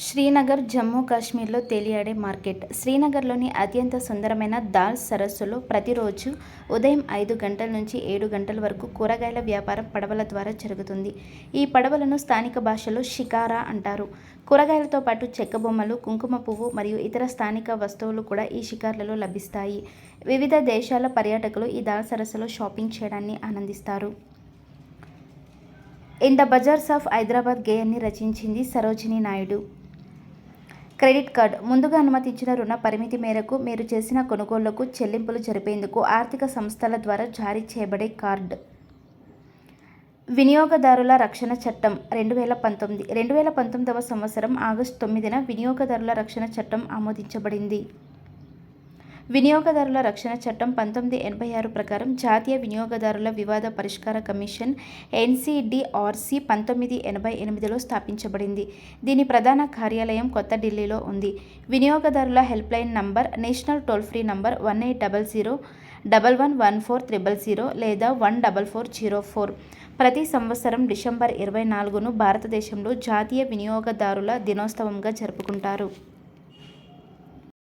శ్రీనగర్ జమ్మూ కాశ్మీర్లో తేలియాడే మార్కెట్. శ్రీనగర్లోని అత్యంత సుందరమైన దాల్ సరస్సులో ప్రతిరోజు ఉదయం 5 గంటల నుంచి 7 గంటల వరకు కూరగాయల వ్యాపారం పడవల ద్వారా జరుగుతుంది. ఈ పడవలను స్థానిక భాషలో షికారా అంటారు. కూరగాయలతో పాటు చెక్క బొమ్మలు, కుంకుమ పువ్వు మరియు ఇతర స్థానిక వస్తువులు కూడా ఈ షికార్లలో లభిస్తాయి. వివిధ దేశాల పర్యాటకులు ఈ దాల్ సరస్సులో షాపింగ్ చేయడాన్ని ఆనందిస్తారు. In the bazaars of Hyderabad గేయాన్ని రచించింది సరోజినీ నాయుడు. Credit card. ముందుగా అనుమతించిన రుణ పరిమితి మేరకు మీరు చేసిన కొనుగోళ్లకు చెల్లింపులు జరిపేందుకు ఆర్థిక సంస్థల ద్వారా జారీ చేయబడే కార్డ్. వినియోగదారుల రక్షణ చట్టం 2019. 2019వ సంవత్సరం ఆగస్టు 9న వినియోగదారుల రక్షణ చట్టం ఆమోదించబడింది. వినియోగదారుల రక్షణ చట్టం 1986 ప్రకారం జాతీయ వినియోగదారుల వివాద పరిష్కార కమిషన్ NCDRC 1988లో స్థాపించబడింది. దీని ప్రధాన కార్యాలయం కొత్త ఢిల్లీలో ఉంది. వినియోగదారుల helpline number national toll free number 1800 111400 లేదా 14404. ప్రతి సంవత్సరం డిసెంబర్ 24ను భారతదేశంలో జాతీయ వినియోగదారుల దినోత్సవంగా జరుపుకుంటారు.